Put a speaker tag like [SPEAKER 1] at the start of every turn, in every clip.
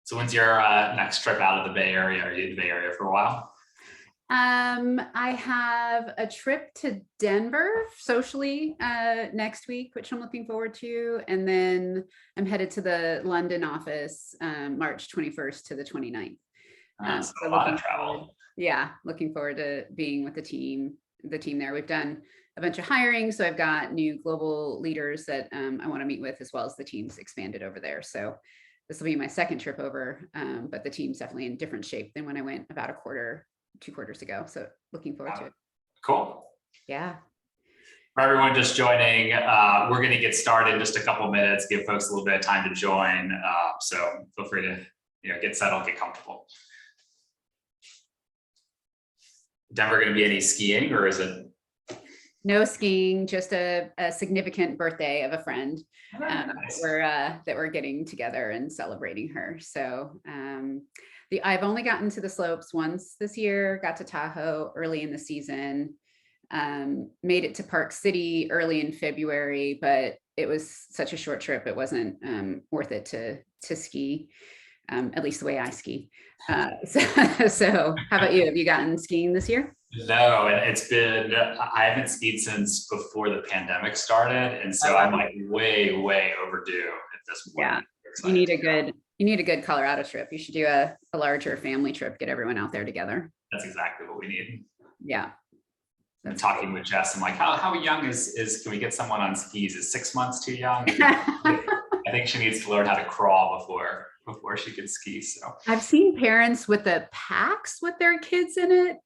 [SPEAKER 1] So when's your next trip out of the Bay Area? Are you in the Bay Area for a while?
[SPEAKER 2] I have a trip to Denver socially next week, which I'm looking forward to. And then I'm headed to the London office March 21st to the 29th.
[SPEAKER 1] So a lot of travel.
[SPEAKER 2] Yeah, looking forward to being with the team there. We've done a bunch of hiring. So I've got new global leaders that I want to meet with, as well as the team's expanded over there. So this will be my second trip over, but the team's definitely in different shape than when I went about 2 quarters ago. So looking forward to it.
[SPEAKER 1] Cool.
[SPEAKER 2] Yeah.
[SPEAKER 1] For everyone just joining, we're going to get started in just a couple of minutes, give folks a little bit of time to join. So feel free to get settled, get comfortable. Denver going to be any skiing, or is it?
[SPEAKER 2] No skiing, just a significant birthday of a friend
[SPEAKER 1] Nice.
[SPEAKER 2] that we're getting together and celebrating her. So I've only gotten to the slopes once this year, got to Tahoe early in the season, made it to Park City early in February, but it was such a short trip. It wasn't worth it to ski, at least the way I ski. So how about you? Have you gotten skiing this year?
[SPEAKER 1] No, and I haven't skied since before the pandemic started. And so I'm like way overdue at this point.
[SPEAKER 2] Yeah, you need a good Colorado trip. You should do a larger family trip, get everyone out there together.
[SPEAKER 1] That's exactly what we need.
[SPEAKER 2] Yeah.
[SPEAKER 1] I'm talking with Jess. I'm like, how young can we get someone on skis? Is 6 months too young? I think she needs to learn how to crawl before she could ski. So
[SPEAKER 2] I've seen parents with the packs with their kids in it,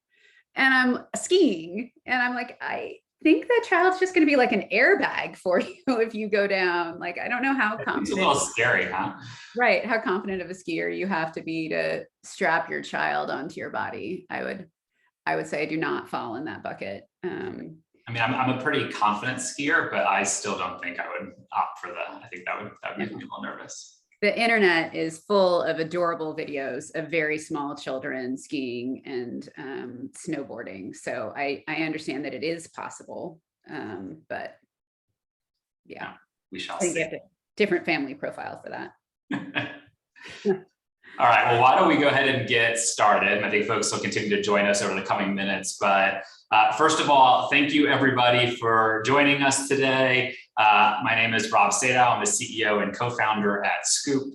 [SPEAKER 2] and I'm skiing, and I'm like, I think that child's just going to be like an airbag for you if you go down. Like, I don't know how confident.
[SPEAKER 1] It's a little scary, huh?
[SPEAKER 2] Right. How confident of a skier you have to be to strap your child onto your body. I would say do not fall in that bucket.
[SPEAKER 1] I mean, I'm a pretty confident skier, but I still don't think I would opt for I think that would make me a little nervous.
[SPEAKER 2] The internet is full of adorable videos of very small children skiing and snowboarding. So I understand that it is possible, but yeah,
[SPEAKER 1] we shall
[SPEAKER 2] see.
[SPEAKER 1] You have
[SPEAKER 2] a different family profile for that.
[SPEAKER 1] All right, well, why don't we go ahead and get started? I think folks will continue to join us over the coming minutes, but first of all, thank you everybody for joining us today. My name is Rob Sadow. I'm the CEO and co-founder at Scoop.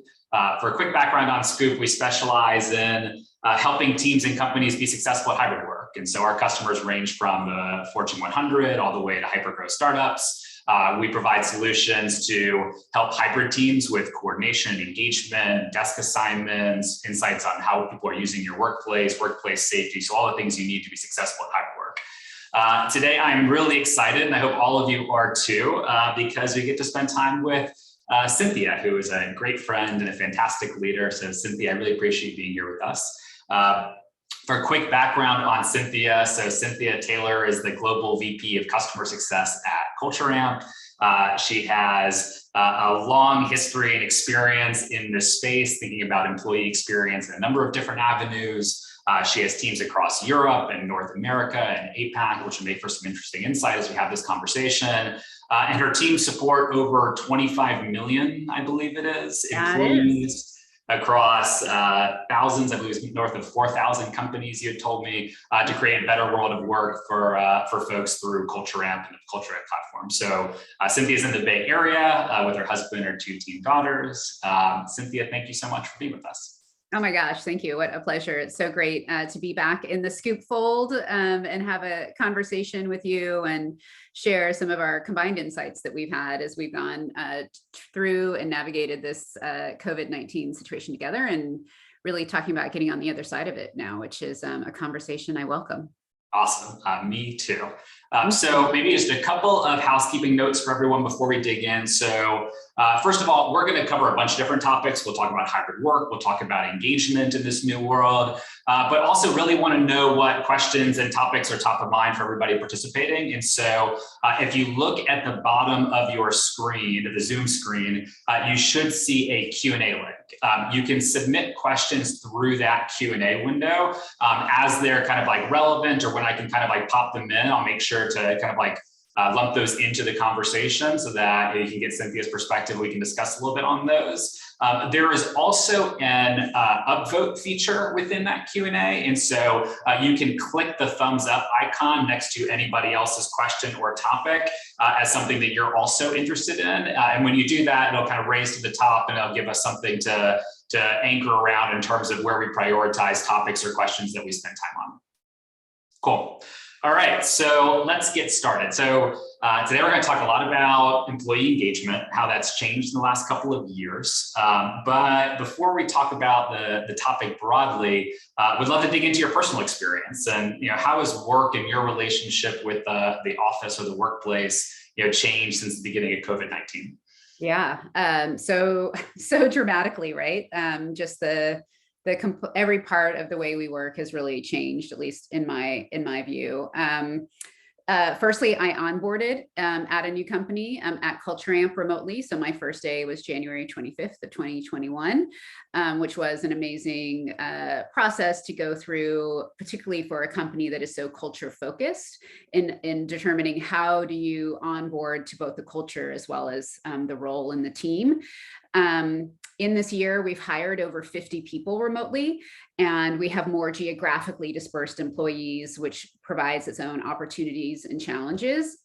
[SPEAKER 1] For a quick background on Scoop, we specialize in helping teams and companies be successful at hybrid work. And so our customers range from the Fortune 100 all the way to hypergrowth startups. We provide solutions to help hybrid teams with coordination, engagement, desk assignments, insights on how people are using your workplace safety. So all the things you need to be successful at hybrid work. Today, I'm really excited, and I hope all of you are too, because we get to spend time with Cynthia, who is a great friend and a fantastic leader. So Cynthia, I really appreciate you being here with us. For a quick background on Cynthia, so Cynthia Taylor is the Global VP of Customer Success at Culture Amp. She has a long history and experience in this space, thinking about employee experience in a number of different avenues. She has teams across Europe and North America and APAC, which will make for some interesting insight as we have this conversation. And her team support over 25 million, I believe it is, employees across thousands, I believe it's north of 4,000 companies, you had told me, to create a better world of work for folks through Culture Amp and the Culture Amp platform. So Cynthia's in the Bay Area with her husband and her 2 teen daughters. Cynthia, thank you so much for being with us.
[SPEAKER 2] Oh my gosh, thank you. What a pleasure. It's so great to be back in the Scoop fold and have a conversation with you and share some of our combined insights that we've had as we've gone through and navigated this COVID-19 situation together, and really talking about getting on the other side of it now, which is a conversation I welcome.
[SPEAKER 1] Awesome. Me too. So maybe just a couple of housekeeping notes for everyone before we dig in. So first of all, we're going to cover a bunch of different topics. We'll talk about hybrid work. We'll talk about engagement in this new world, but also really want to know what questions and topics are top of mind for everybody participating. And so if you look at the bottom of your screen, the Zoom screen, you should see a Q&A link. You can submit questions through that Q&A window as they're kind of like relevant, or when I can kind of like pop them in, I'll make sure to kind of like lump those into the conversation so that you can get Cynthia's perspective. We can discuss a little bit on those. There is also an upvote feature within that Q&A. And so you can click the thumbs up icon next to anybody else's question or topic as something that you're also interested in. And when you do that, it'll kind of raise to the top and it'll give us something to anchor around in terms of where we prioritize topics or questions that we spend time on. Cool. All right, so let's get started. So today we're going to talk a lot about employee engagement, how that's changed in the last couple of years. But before we talk about the topic broadly, we'd love to dig into your personal experience and how has work and your relationship with the office or the workplace changed since the beginning of COVID-19?
[SPEAKER 2] Yeah, so dramatically, right? Just every part of the way we work has really changed, at least in my view. Firstly, I onboarded at a new company at Culture Amp remotely. So my first day was January 25th of 2021, which was an amazing process to go through, particularly for a company that is so culture focused in determining how do you onboard to both the culture as well as the role in the team. In this year, we've hired over 50 people remotely, and we have more geographically dispersed employees, which provides its own opportunities and challenges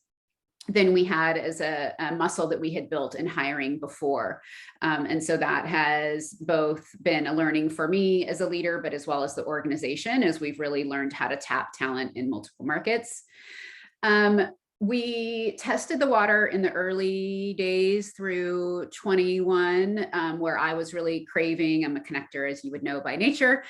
[SPEAKER 2] than we had as a muscle that we had built in hiring before. And so that has both been a learning for me as a leader, but as well as the organization, as we've really learned how to tap talent in multiple markets. We tested the water in the early days through 21, where I was really craving, I'm a connector, as you would know by nature,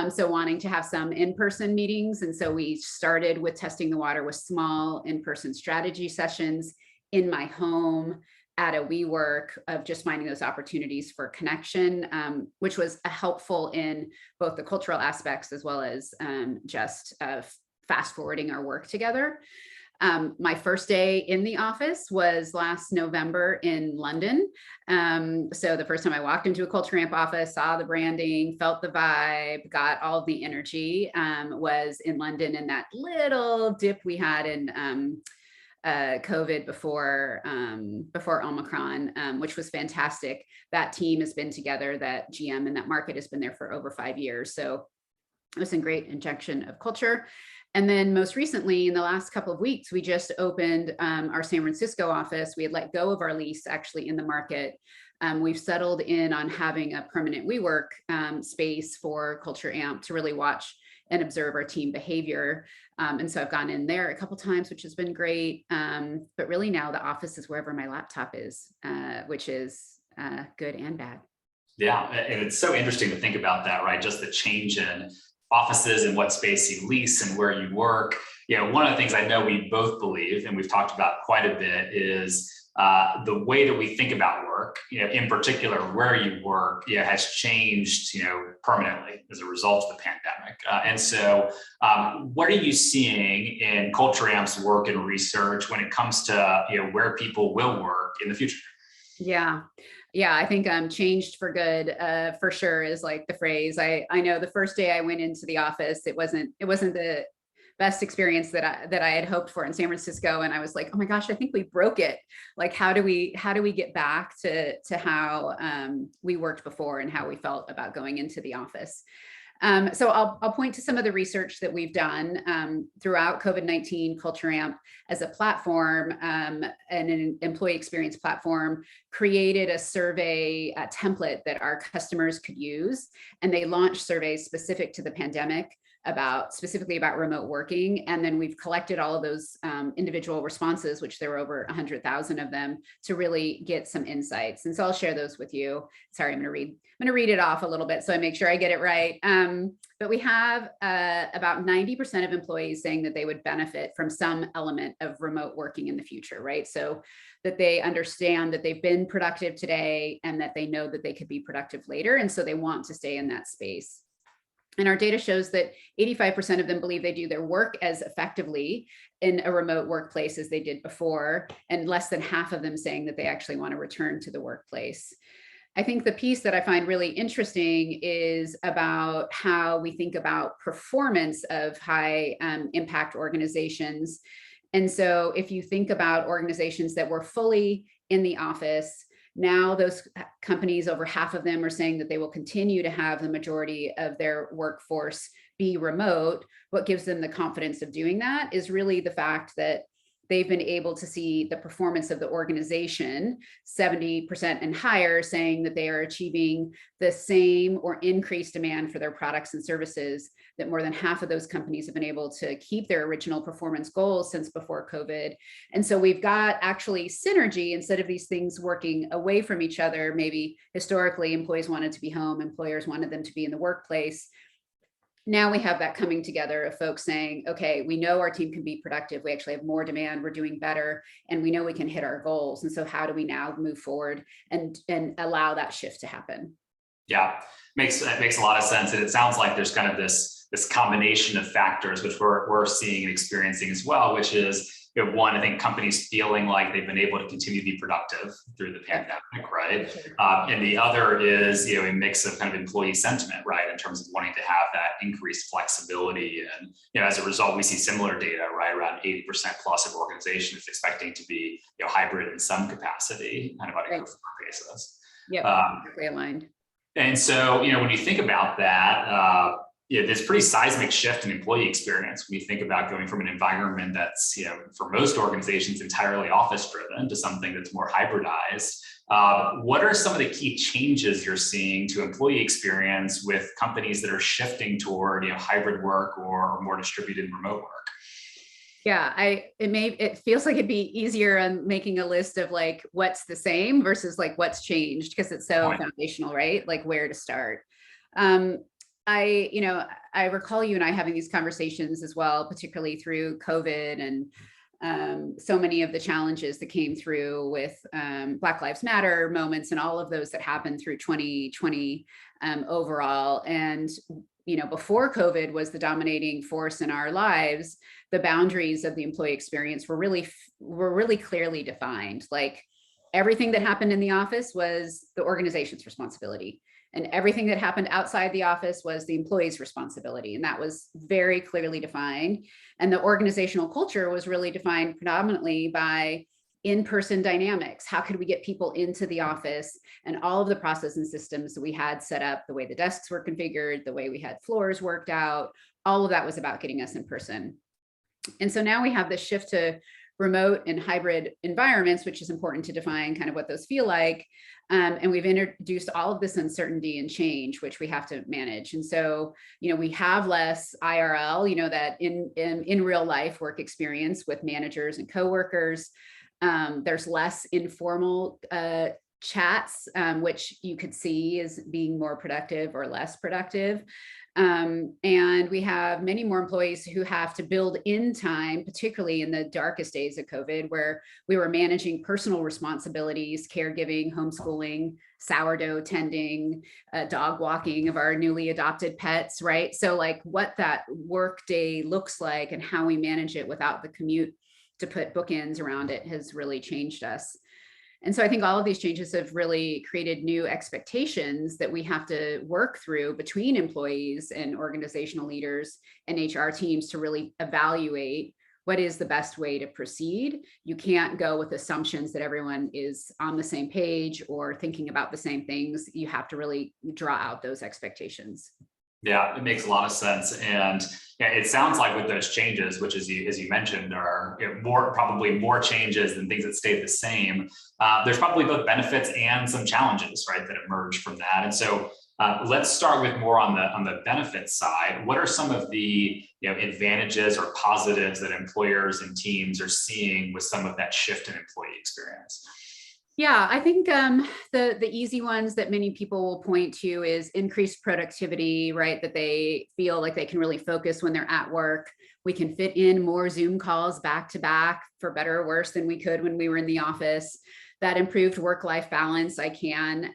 [SPEAKER 2] so wanting to have some in-person meetings. And so we started with testing the water with small in-person strategy sessions in my home at a WeWork of just finding those opportunities for connection, which was helpful in both the cultural aspects as well as just fast forwarding our work together. My first day in the office was last November in London. So the first time I walked into a Culture Amp office, saw the branding, felt the vibe, got all the energy, was in London in that little dip we had in COVID before Omicron, which was fantastic. That team has been together, that GM and that market has been there for over 5 years. So it was a great injection of culture. And then most recently, in the last couple of weeks, we just opened our San Francisco office. We had let go of our lease actually in the market. We've settled in on having a permanent WeWork space for Culture Amp to really watch and observe our team behavior. And so I've gone in there a couple times, which has been great. But really now the office is wherever my laptop is, which is good and bad.
[SPEAKER 1] Yeah, and it's so interesting to think about that, right? Just the change in offices and what space you lease and where you work. One of the things I know we both believe, and we've talked about quite a bit, is the way that we think about work, in particular where you work, has changed, permanently as a result of the pandemic. And so, what are you seeing in Culture Amp's work and research when it comes to where people will work in the future?
[SPEAKER 2] Yeah, I think changed for good, for sure, is like the phrase. I know the first day I went into the office, it wasn't the best experience that I had hoped for in San Francisco, and I was like, oh my gosh, I think we broke it. Like, how do we get back to how we worked before and how we felt about going into the office? So I'll point to some of the research that we've done throughout COVID-19. Culture Amp as a platform and an employee experience platform created a survey template that our customers could use. And they launched surveys specific to the pandemic specifically about remote working. And then we've collected all of those individual responses, which there were over 100,000 of them, to really get some insights. And so I'll share those with you. Sorry, I'm going to read it off a little bit so I make sure I get it right. But we have about 90% of employees saying that they would benefit from some element of remote working in the future, right? So that they understand that they've been productive today and that they know that they could be productive later. And so they want to stay in that space. And our data shows that 85% of them believe they do their work as effectively in a remote workplace as they did before, and less than half of them saying that they actually want to return to the workplace. I think the piece that I find really interesting is about how we think about performance of high impact organizations. And so if you think about organizations that were fully in the office, Now those companies, over half of them are saying that they will continue to have the majority of their workforce be remote. What gives them the confidence of doing that is really the fact that they've been able to see the performance of the organization, 70% and higher, saying that they are achieving the same or increased demand for their products and services, that more than half of those companies have been able to keep their original performance goals since before COVID. And so we've got actually synergy instead of these things working away from each other. Maybe historically employees wanted to be home, employers wanted them to be in the workplace. Now we have that coming together of folks saying, okay, we know our team can be productive. We actually have more demand. We're doing better, and we know we can hit our goals. And so how do we now move forward and allow that shift to happen?
[SPEAKER 1] Yeah, makes a lot of sense. And it sounds like there's kind of this combination of factors, which we're seeing and experiencing as well, which is, one, I think companies feeling like they've been able to continue to be productive through the pandemic, right? And the other is, a mix of kind of employee sentiment, right, in terms of wanting to have that increased flexibility. And, as a result, we see similar data, right, around 80% plus of organizations expecting to be, hybrid in some capacity, kind of on a go-forward basis.
[SPEAKER 2] Yeah, perfectly aligned.
[SPEAKER 1] And so, when you think about that, there's a pretty seismic shift in employee experience when you think about going from an environment that's, for most organizations entirely office driven to something that's more hybridized. What are some of the key changes you're seeing to employee experience with companies that are shifting toward, hybrid work or more distributed remote work?
[SPEAKER 2] Yeah, it feels like it'd be easier on making a list of like what's the same versus like what's changed, because it's so foundational, right? Like where to start. I recall you and I having these conversations as well, particularly through COVID and so many of the challenges that came through with Black Lives Matter moments and all of those that happened through 2020 overall. And, before COVID was the dominating force in our lives, the boundaries of the employee experience were really clearly defined. Like everything that happened in the office was the organization's responsibility. And everything that happened outside the office was the employee's responsibility. And that was very clearly defined. And the organizational culture was really defined predominantly by in-person dynamics. How could we get people into the office, and all of the process and systems that we had set up, the way the desks were configured, the way we had floors worked out, all of that was about getting us in person. And so now we have this shift to remote and hybrid environments, which is important to define kind of what those feel like. And we've introduced all of this uncertainty and change, which we have to manage. And so, we have less IRL, that in real life work experience with managers and coworkers. There's less informal chats, which you could see as being more productive or less productive. And we have many more employees who have to build in time, particularly in the darkest days of COVID, where we were managing personal responsibilities, caregiving, homeschooling, sourdough tending, dog walking of our newly adopted pets, right? So like what that work day looks like and how we manage it without the commute to put bookends around it has really changed us. And so I think all of these changes have really created new expectations that we have to work through between employees and organizational leaders and HR teams to really evaluate what is the best way to proceed. You can't go with assumptions that everyone is on the same page or thinking about the same things. You have to really draw out those expectations.
[SPEAKER 1] Yeah, it makes a lot of sense. And it sounds like with those changes, which as you mentioned, are probably more changes than things that stayed the same. There's probably both benefits and some challenges, right, that emerge from that. And so let's start with more on the benefits side. What are some of the advantages or positives that employers and teams are seeing with some of that shift in employee experience?
[SPEAKER 2] Yeah, I think the easy ones that many people will point to is increased productivity, right? That they feel like they can really focus when they're at work. We can fit in more Zoom calls back to back, for better or worse, than we could when we were in the office. That improved work-life balance. I can,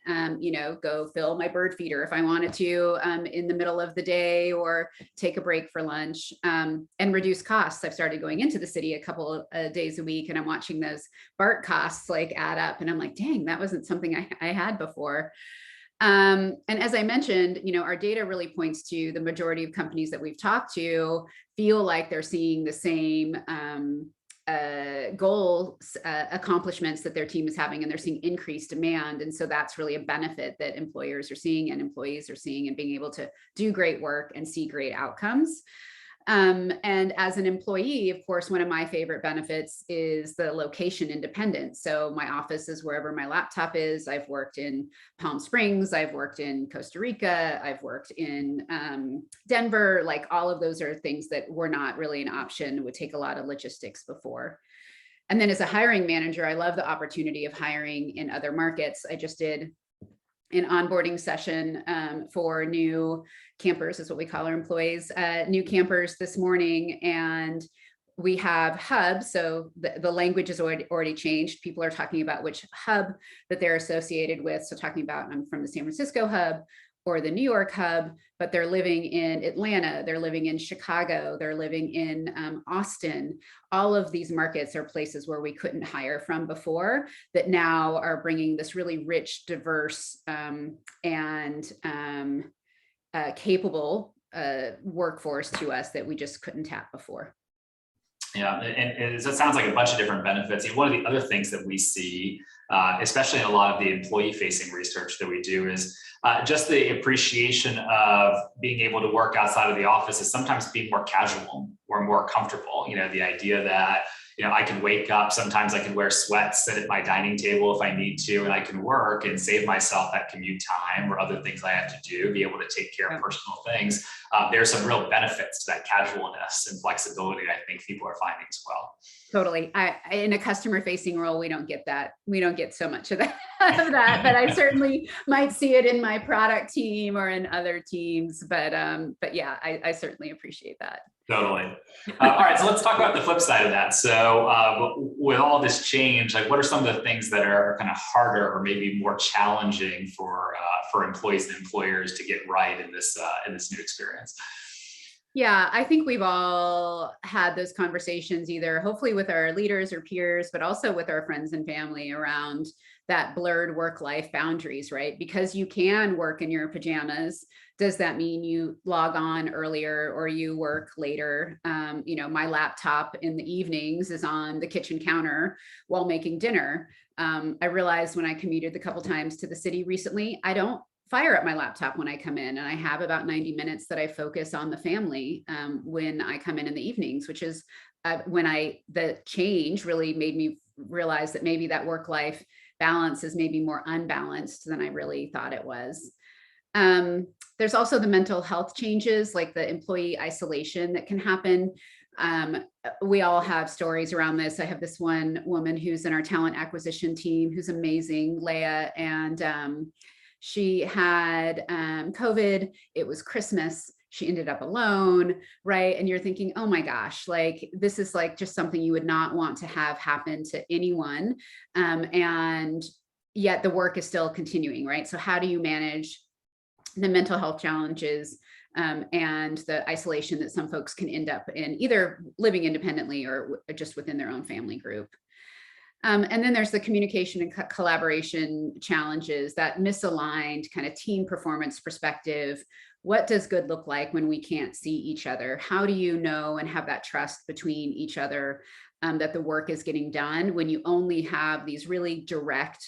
[SPEAKER 2] go fill my bird feeder if I wanted to in the middle of the day, or take a break for lunch, and reduce costs. I've started going into the city a couple of days a week, and I'm watching those BART costs like add up, and I'm like, dang, that wasn't something I had before. And as I mentioned, our data really points to the majority of companies that we've talked to feel like they're seeing the same goals, accomplishments that their team is having, and they're seeing increased demand. And so that's really a benefit that employers are seeing and employees are seeing, and being able to do great work and see great outcomes. And as an employee, of course, one of my favorite benefits is the location independence. So my office is wherever my laptop is. I've worked in Palm Springs, I've worked in Costa Rica, I've worked in Denver. Like, all of those are things that were not really an option. It would take a lot of logistics before. And then as a hiring manager, I love the opportunity of hiring in other markets. I just did an onboarding session for new campers, is what we call our employees, new campers this morning. And we have hubs. So the language has already changed. People are talking about which hub that they're associated with. So talking about, I'm from the San Francisco hub or the New York hub, but they're living in Atlanta, they're living in Chicago, they're living in Austin. All of these markets are places where we couldn't hire from before, that now are bringing this really rich, diverse, and capable workforce to us that we just couldn't tap before.
[SPEAKER 1] Yeah, and that sounds like a bunch of different benefits. And one of the other things that we see, especially in a lot of the employee-facing research that we do, is just the appreciation of being able to work outside of the office is sometimes being more casual or more comfortable. You know, the idea that, you know, I can wake up, sometimes I can wear sweats, sit at my dining table if I need to, and I can work and save myself that commute time or other things I have to do, be able to take care of personal things. There's some real benefits to that casualness and flexibility I think people are finding as well.
[SPEAKER 2] Totally. In a customer facing role, we don't get that. We don't get so much of that, but I certainly might see it in my product team or in other teams. But yeah, I certainly appreciate that.
[SPEAKER 1] Totally. All right, so let's talk about the flip side of that. So with all this change, like, what are some of the things that are kind of harder or maybe more challenging for employees and employers to get right in this new experience?
[SPEAKER 2] Yeah, I think we've all had those conversations, either hopefully with our leaders or peers, but also with our friends and family, around that blurred work-life boundaries, right? Because you can work in your pajamas. Does that mean you log on earlier or you work later? You know, my laptop in the evenings is on the kitchen counter while making dinner. I realized when I commuted a couple times to the city recently, I don't fire up my laptop when I come in, and I have about 90 minutes that I focus on the family when I come in the evenings, which is when the change really made me realize that maybe that work-life balance is maybe more unbalanced than I really thought it was. There's also the mental health changes, like the employee isolation that can happen. We all have stories around this. I have this one woman who's in our talent acquisition team who's amazing, Leah, and she had COVID. It was Christmas. She ended up alone, right? And you're thinking, oh my gosh, like, this is like just something you would not want to have happen to anyone. And yet the work is still continuing, right? So how do you manage the mental health challenges and the isolation that some folks can end up in, either living independently or just within their own family group? And then there's the communication and collaboration challenges, that misaligned kind of team performance perspective. What does good look like when we can't see each other? How do you know and have that trust between each other that the work is getting done when you only have these really direct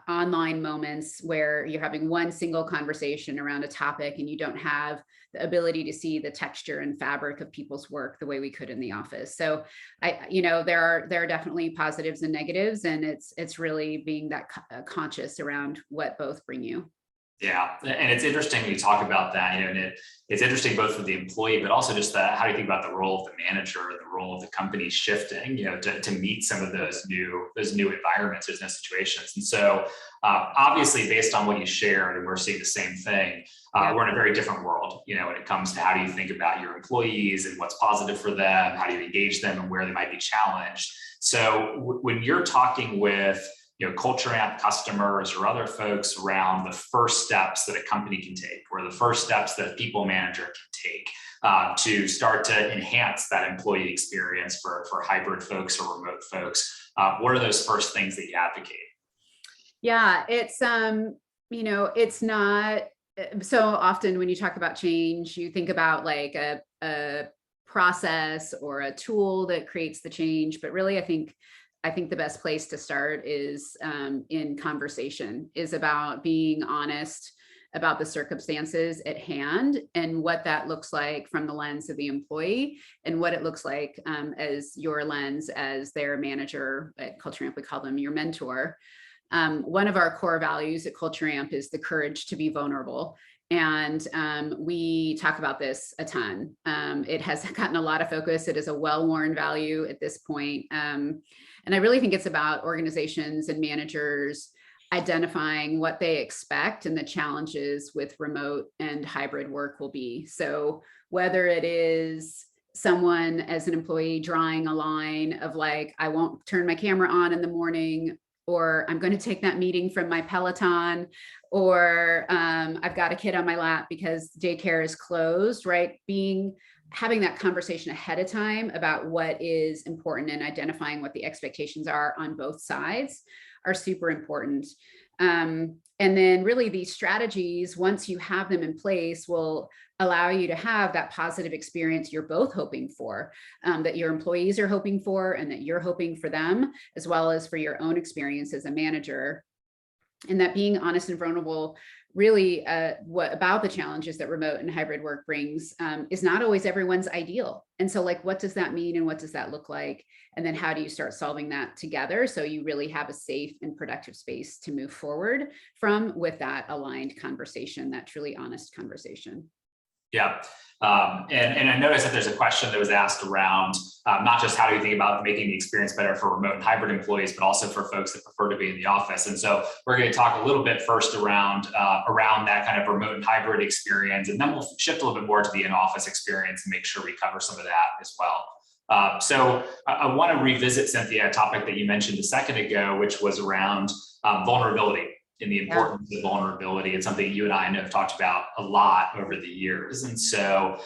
[SPEAKER 2] online moments where you're having one single conversation around a topic and you don't have the ability to see the texture and fabric of people's work the way we could in the office? So there are definitely positives and negatives, and it's really being that conscious around what both bring you.
[SPEAKER 1] Yeah, and it's interesting you talk about that, and it's interesting both for the employee, but also just how do you think about the role of the manager, or the role of the company shifting, to meet some of those new environments, those new situations. And so obviously, based on what you shared, and we're seeing the same thing, we're in a very different world, when it comes to how do you think about your employees and what's positive for them, how do you engage them, and where they might be challenged. So when you're talking with Culture Amp customers or other folks around the first steps that a company can take, or the first steps that a people manager can take to start to enhance that employee experience for hybrid folks or remote folks, what are those first things that you advocate?
[SPEAKER 2] Yeah, it's it's not so often when you talk about change, you think about like a process or a tool that creates the change, but really I think the best place to start is in conversation, is about being honest about the circumstances at hand and what that looks like from the lens of the employee and what it looks like as your lens as their manager. At Culture Amp, we call them your mentor. One of our core values at Culture Amp is the courage to be vulnerable. And we talk about this a ton. It has gotten a lot of focus. It is a well-worn value at this point. And I really think it's about organizations and managers identifying what they expect and the challenges with remote and hybrid work will be. So whether it is someone as an employee drawing a line of like, I won't turn my camera on in the morning, or I'm going to take that meeting from my Peloton, or I've got a kid on my lap because daycare is closed, right? Having that conversation ahead of time about what is important and identifying what the expectations are on both sides are super important. And then really these strategies, once you have them in place, will allow you to have that positive experience you're both hoping for, that your employees are hoping for and that you're hoping for them, as well as for your own experience as a manager. And that being honest and vulnerable really what about the challenges that remote and hybrid work brings is not always everyone's ideal. And so like, what does that mean? And what does that look like? And then how do you start solving that together so you really have a safe and productive space to move forward from with that aligned conversation, that truly honest conversation?
[SPEAKER 1] Yeah. And I noticed that there's a question that was asked around not just how do you think about making the experience better for remote and hybrid employees, but also for folks that prefer to be in the office. And so we're going to talk a little bit first around that kind of remote and hybrid experience, and then we'll shift a little bit more to the in-office experience and make sure we cover some of that as well. So I want to revisit, Cynthia, a topic that you mentioned a second ago, which was around vulnerability. And the importance of vulnerability. It's something you and I have talked about a lot over the years. And so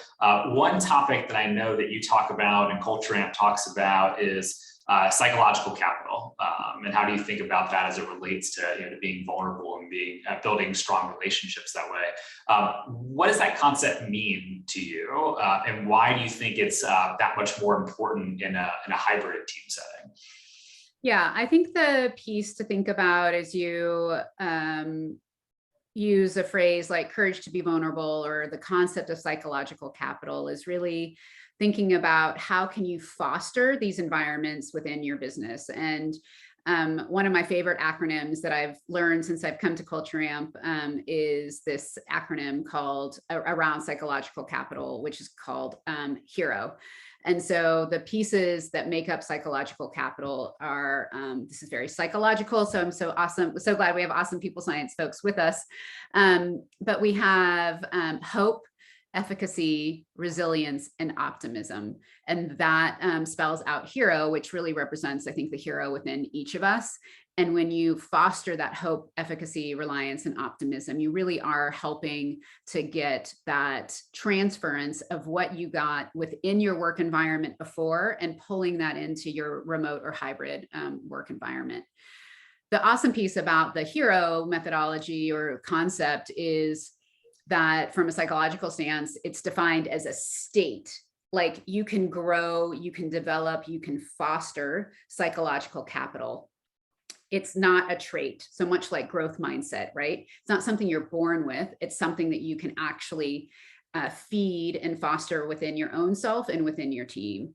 [SPEAKER 1] one topic that I know that you talk about and Culture Amp talks about is psychological capital. And how do you think about that as it relates to, to being vulnerable and building strong relationships that way? What does that concept mean to you? And why do you think it's that much more important in a hybrid team setting?
[SPEAKER 2] Yeah, I think the piece to think about as you use a phrase like courage to be vulnerable or the concept of psychological capital is really thinking about how can you foster these environments within your business. And one of my favorite acronyms that I've learned since I've come to Culture Amp is this acronym called around psychological capital, which is called HERO. And so the pieces that make up psychological capital are, this is very psychological, so I'm so glad we have awesome people science folks with us. But we have hope, efficacy, resilience, and optimism. And that spells out HERO, which really represents, I think, the hero within each of us. And when you foster that hope, efficacy, reliance, and optimism, you really are helping to get that transference of what you got within your work environment before and pulling that into your remote or hybrid work environment. The awesome piece about the HERO methodology or concept is that from a psychological stance, it's defined as a state. Like you can grow, you can develop, you can foster psychological capital. It's not a trait, so much like growth mindset, right? It's not something you're born with. It's something that you can actually feed and foster within your own self and within your team.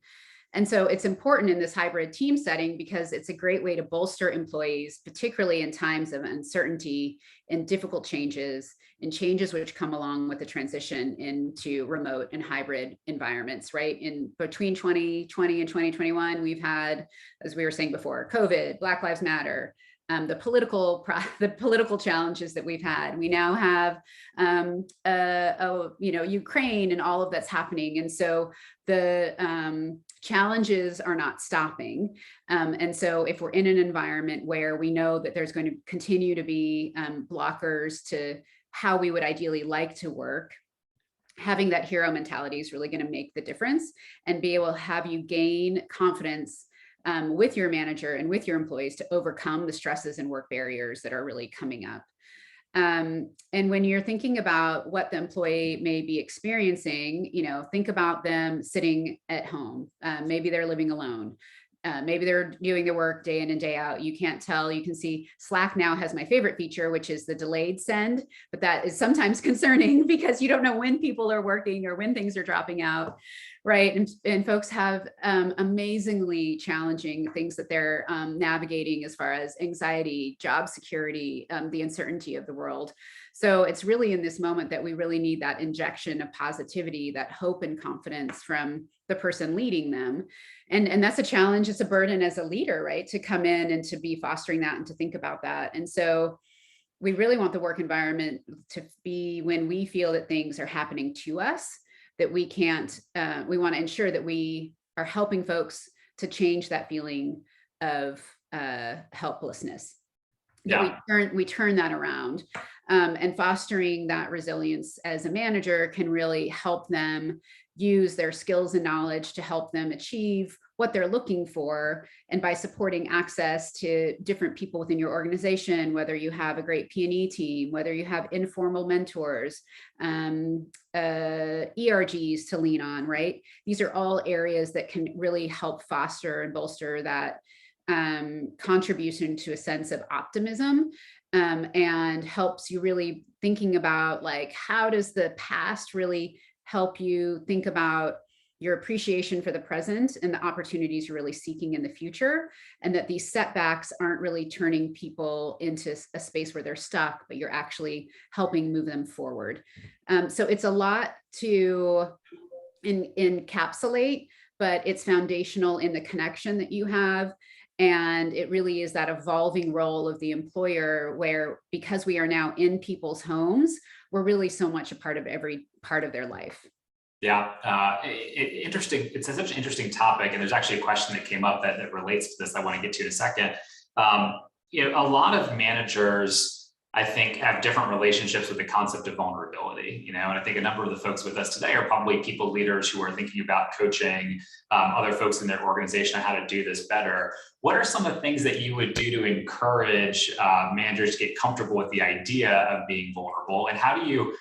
[SPEAKER 2] And so it's important in this hybrid team setting because it's a great way to bolster employees, particularly in times of uncertainty and difficult changes and changes which come along with the transition into remote and hybrid environments, right? In between 2020 and 2021, we've had, as we were saying before, COVID, Black Lives Matter, the political challenges that we've had. We now have, Ukraine and all of that's happening. And so the challenges are not stopping. And so if we're in an environment where we know that there's going to continue to be blockers to how we would ideally like to work, having that hero mentality is really going to make the difference and be able to have you gain confidence with your manager and with your employees to overcome the stresses and work barriers that are really coming up. And when you're thinking about what the employee may be experiencing, think about them sitting at home. Maybe they're living alone. Maybe they're doing their work day in and day out. You can't tell. You can see Slack now has my favorite feature, which is the delayed send, but that is sometimes concerning because you don't know when people are working or when things are dropping out, right? And folks have amazingly challenging things that they're navigating as far as anxiety, job security, the uncertainty of the world. So it's really in this moment that we really need that injection of positivity, that hope and confidence from the person leading them. And that's a challenge. It's a burden as a leader, right? To come in and to be fostering that and to think about that. And so we really want the work environment to be when we feel that things are happening to us, that we can't, we want to ensure that we are helping folks to change that feeling of helplessness.
[SPEAKER 1] Yeah.
[SPEAKER 2] We turn that around, and fostering that resilience as a manager can really help them use their skills and knowledge to help them achieve what they're looking for. And by supporting access to different people within your organization, whether you have a great P&E team, whether you have informal mentors, ERGs to lean on, right? These are all areas that can really help foster and bolster that contribution to a sense of optimism, and helps you really thinking about like, how does the past really help you think about your appreciation for the present and the opportunities you're really seeking in the future, and that these setbacks aren't really turning people into a space where they're stuck, but you're actually helping move them forward. So it's a lot to encapsulate, but it's foundational in the connection that you have. And it really is that evolving role of the employer where, because we are now in people's homes, we're really so much a part of every part of their life.
[SPEAKER 1] Yeah, interesting. It's such an interesting topic, and there's actually a question that came up that relates to this I want to get to in a second. A lot of managers, I think, have different relationships with the concept of vulnerability, and I think a number of the folks with us today are probably people leaders who are thinking about coaching other folks in their organization on how to do this better. What are some of the things that you would do to encourage managers to get comfortable with the idea of being vulnerable? And how do you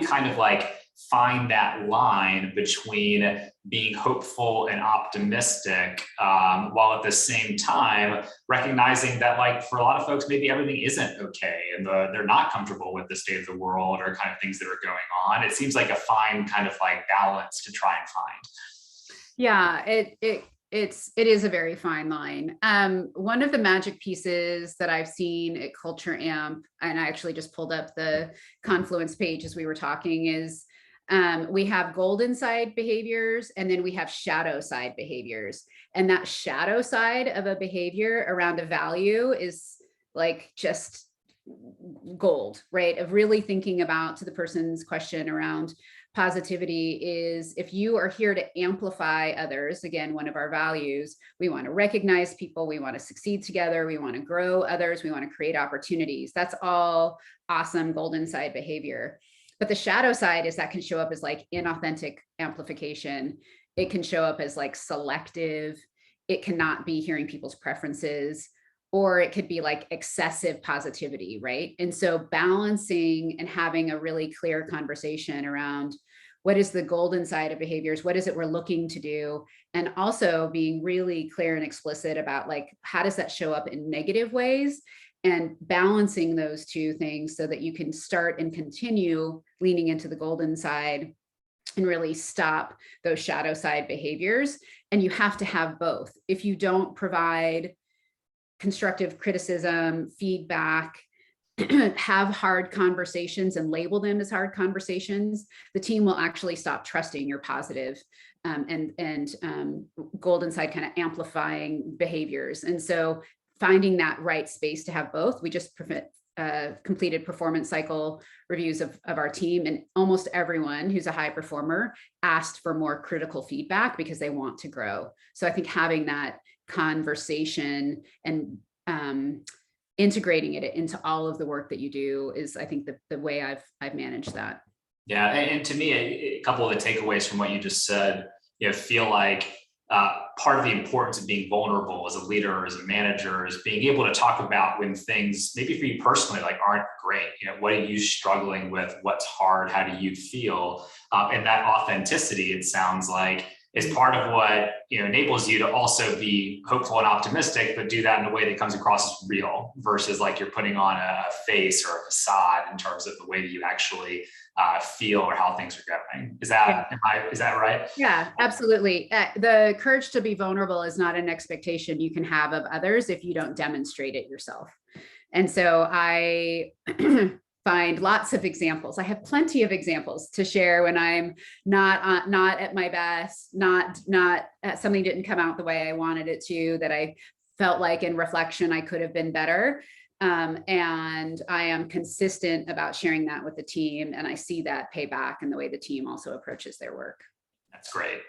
[SPEAKER 1] kind of like find that line between being hopeful and optimistic, while at the same time recognizing that, like, for a lot of folks, maybe everything isn't okay and they're not comfortable with the state of the world or kind of things that are going on. It seems like a fine kind of like balance to try and find.
[SPEAKER 2] Yeah, it is a very fine line. One of the magic pieces that I've seen at Culture Amp, and I actually just pulled up the Confluence page as we were talking, is we have golden side behaviors, and then we have shadow side behaviors. And that shadow side of a behavior around a value is like just gold, right? Of really thinking about, to the person's question around positivity, is if you are here to amplify others, again, one of our values, we want to recognize people, we want to succeed together, we want to grow others, we want to create opportunities. That's all awesome golden side behavior. But the shadow side is that can show up as like inauthentic amplification. It can show up as like selective. It cannot be hearing people's preferences, or it could be like excessive positivity, right? And so balancing and having a really clear conversation around what is the golden side of behaviors, what is it we're looking to do, and also being really clear and explicit about like, how does that show up in negative ways, and balancing those two things so that you can start and continue leaning into the golden side and really stop those shadow side behaviors. And you have to have both. If you don't provide constructive criticism, feedback, have hard conversations and label them as hard conversations, the team will actually stop trusting your positive and golden side kind of amplifying behaviors. And so finding that right space to have both. We just completed performance cycle reviews of our team, and almost everyone who's a high performer asked for more critical feedback because they want to grow. So I think having that conversation and integrating it into all of the work that you do is, I think, the way I've managed that.
[SPEAKER 1] Yeah, and to me, a couple of the takeaways from what you just said, feel like part of the importance of being vulnerable as a leader, as a manager, is being able to talk about when things, maybe for you personally, like aren't great. What are you struggling with? What's hard? How do you feel? And that authenticity, it sounds like, is part of what enables you to also be hopeful and optimistic, but do that in a way that comes across as real, versus like you're putting on a face or a facade in terms of the way that you actually feel or how things are going. Is that right?
[SPEAKER 2] Yeah, absolutely. The courage to be vulnerable is not an expectation you can have of others if you don't demonstrate it yourself. And so I find lots of examples. I have plenty of examples to share when I'm not at my best, not something didn't come out the way I wanted it to, that I felt like in reflection I could have been better. And I am consistent about sharing that with the team, and I see that pay back in the way the team also approaches their work.
[SPEAKER 1] That's great.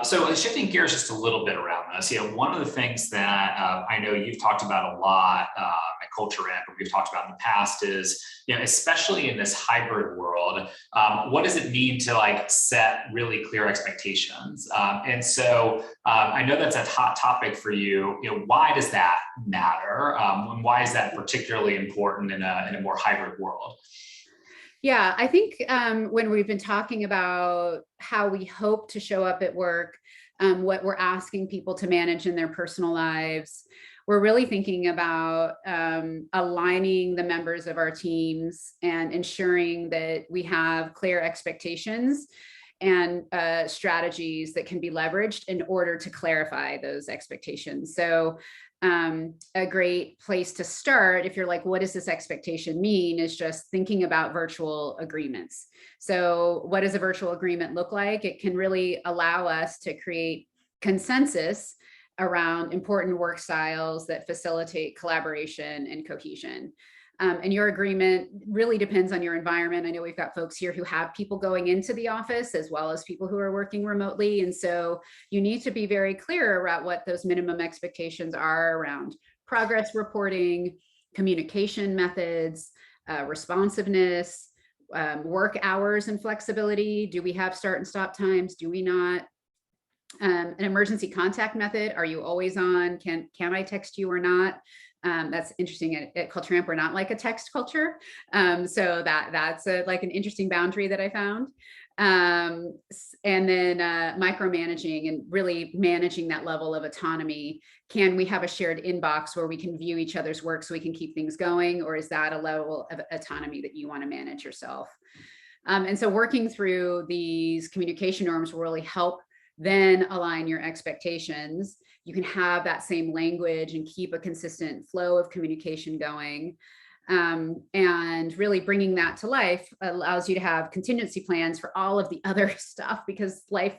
[SPEAKER 1] So shifting gears just a little bit around this, one of the things that I know you've talked about a lot at Culture Amp, we've talked about in the past, is especially in this hybrid world, what does it mean to like set really clear expectations? And so I know that's a hot topic for you. Why does that matter? And why is that particularly important in a more hybrid world?
[SPEAKER 2] Yeah, I think when we've been talking about how we hope to show up at work, what we're asking people to manage in their personal lives, we're really thinking about aligning the members of our teams and ensuring that we have clear expectations and strategies that can be leveraged in order to clarify those expectations. So a great place to start, if you're like, what does this expectation mean, is just thinking about virtual agreements. So what does a virtual agreement look like? It can really allow us to create consensus around important work styles that facilitate collaboration and cohesion. And your agreement really depends on your environment. I know we've got folks here who have people going into the office as well as people who are working remotely. And so you need to be very clear about what those minimum expectations are around progress reporting, communication methods, responsiveness, work hours and flexibility. Do we have start and stop times? Do we not? An emergency contact method. Are you always on? Can I text you or not? That's interesting. At Culture Amp, we're not like a text culture. So that's like an interesting boundary that I found. And then micromanaging and really managing that level of autonomy. Can we have a shared inbox where we can view each other's work so we can keep things going? Or is that a level of autonomy that you want to manage yourself? And so working through these communication norms will really help then align your expectations. You can have that same language and keep a consistent flow of communication going. And really bringing that to life allows you to have contingency plans for all of the other stuff, because life,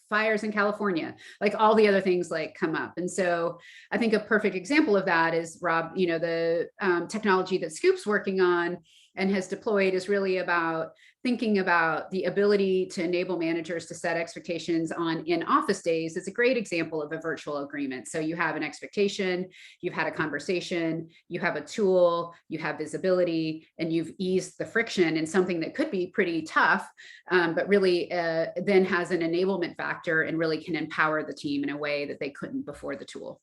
[SPEAKER 2] fires in California, like all the other things like come up. And so I think a perfect example of that is, Rob, the technology that Scoop's working on and has deployed is really about thinking about the ability to enable managers to set expectations on in-office days. It's a great example of a virtual agreement. So you have an expectation, you've had a conversation, you have a tool, you have visibility, and you've eased the friction in something that could be pretty tough, but really then has an enablement factor and really can empower the team in a way that they couldn't before the tool.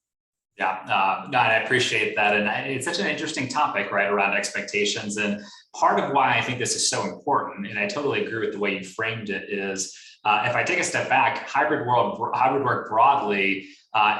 [SPEAKER 1] Yeah, no, I appreciate that. And it's such an interesting topic, right, around expectations. And part of why I think this is so important, and I totally agree with the way you framed it, is if I take a step back, hybrid work broadly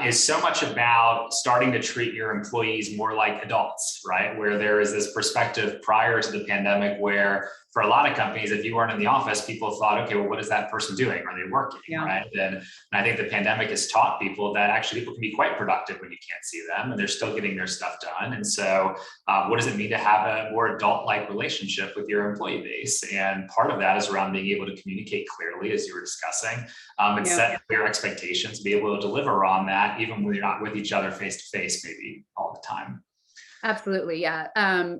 [SPEAKER 1] is so much about starting to treat your employees more like adults, right? Where there is this perspective prior to the pandemic where for a lot of companies, if you weren't in the office, people thought, okay, well, what is that person doing? Are they working, right? And I think the pandemic has taught people that actually people can be quite productive when you can't see them and they're still getting their stuff done. And so what does it mean to have a more adult-like relationship with your employee base? And part of that is around being able to communicate clearly, as you were discussing, and set clear expectations, be able to deliver on that, even when you're not with each other face-to-face, maybe all the time.
[SPEAKER 2] Absolutely. Yeah.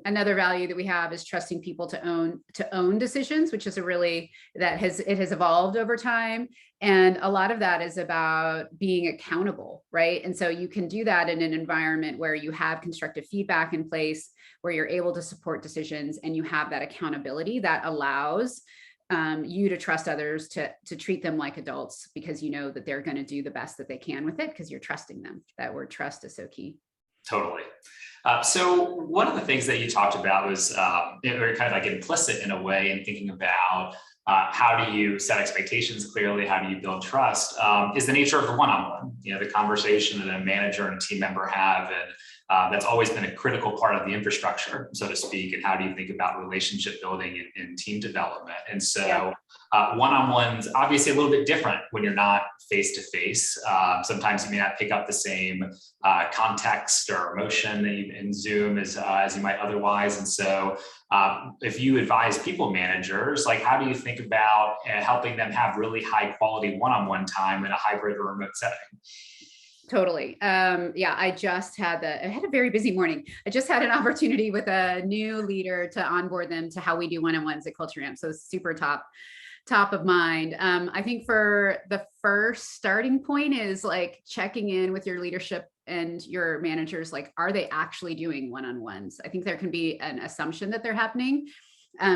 [SPEAKER 2] Another value that we have is trusting people to own decisions, which is it has evolved over time. And a lot of that is about being accountable, right? And so you can do that in an environment where you have constructive feedback in place, where you're able to support decisions and you have that accountability that allows you to trust others, to treat them like adults, because you know that they're going to do the best that they can with it because you're trusting them. That word trust is so key.
[SPEAKER 1] Totally. So one of the things that you talked about was or kind of like implicit in a way in thinking about how do you set expectations clearly, how do you build trust, is the nature of the one-on-one, the conversation that a manager and a team member have. And that's always been a critical part of the infrastructure, so to speak. And how do you think about relationship building and team development? And so one-on-ones, obviously a little bit different when you're not face-to-face. Sometimes you may not pick up the same context or emotion that you in Zoom as you might otherwise. And so if you advise people managers, like how do you think about helping them have really high quality one-on-one time in a hybrid or remote setting?
[SPEAKER 2] Totally. Yeah, I had a very busy morning. I just had an opportunity with a new leader to onboard them to how we do one-on-ones at Culture Amp. So it's super top of mind. I think for the first starting point is like checking in with your leadership and your managers, like, are they actually doing one-on-ones? I think there can be an assumption that they're happening.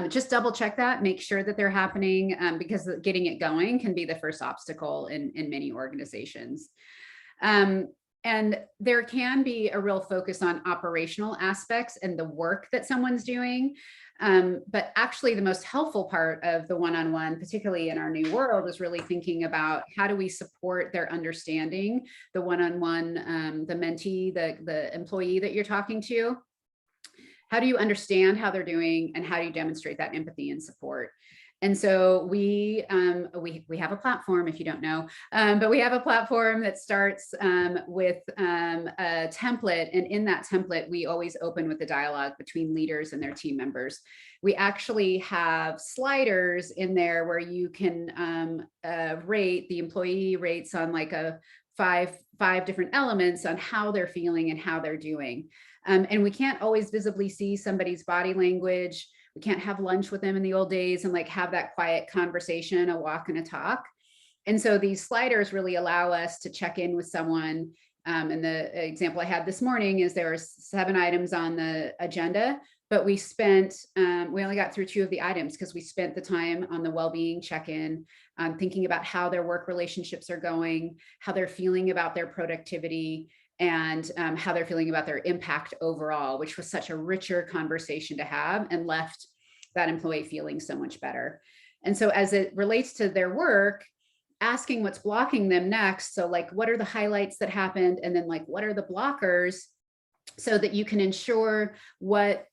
[SPEAKER 2] Just double check that, make sure that they're happening, because getting it going can be the first obstacle in many organizations. And there can be a real focus on operational aspects and the work that someone's doing. But actually the most helpful part of the one-on-one, particularly in our new world, is really thinking about how do we support their understanding, the one-on-one, the mentee, the employee that you're talking to. How do you understand how they're doing, and how do you demonstrate that empathy and support? And so we have a platform, if you don't know, but we have a platform that starts with a template. And in that template, we always open with the dialogue between leaders and their team members. We actually have sliders in there where you can rate, the employee rates on like a five different elements on how they're feeling and how they're doing. And we can't always visibly see somebody's body language. We can't have lunch with them in the old days and like have that quiet conversation, a walk and a talk. And so these sliders really allow us to check in with someone. And the example I had this morning is there were 7 items on the agenda, but we only got through 2 of the items because we spent the time on the well-being check-in, thinking about how their work relationships are going, how they're feeling about their productivity, and how they're feeling about their impact overall, which was such a richer conversation to have and left that employee feeling so much better. And so as it relates to their work, asking what's blocking them next. So like, what are the highlights that happened? And then like, what are the blockers, so that you can ensure what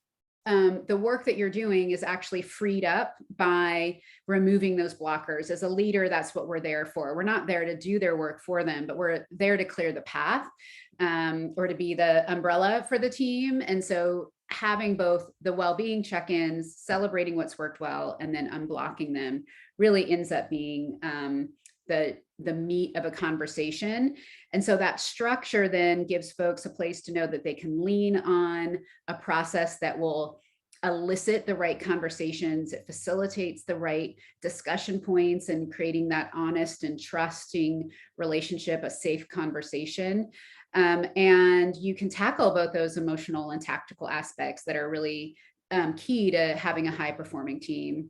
[SPEAKER 2] the work that you're doing is actually freed up by removing those blockers. As a leader, that's what we're there for. We're not there to do their work for them, but we're there to clear the path, or to be the umbrella for the team. And so having both the well-being check-ins, celebrating what's worked well, and then unblocking them really ends up being the meat of a conversation. And so that structure then gives folks a place to know that they can lean on a process that will elicit the right conversations. It facilitates the right discussion points and creating that honest and trusting relationship, a safe conversation. And you can tackle both those emotional and tactical aspects that are really key to having a high performing team.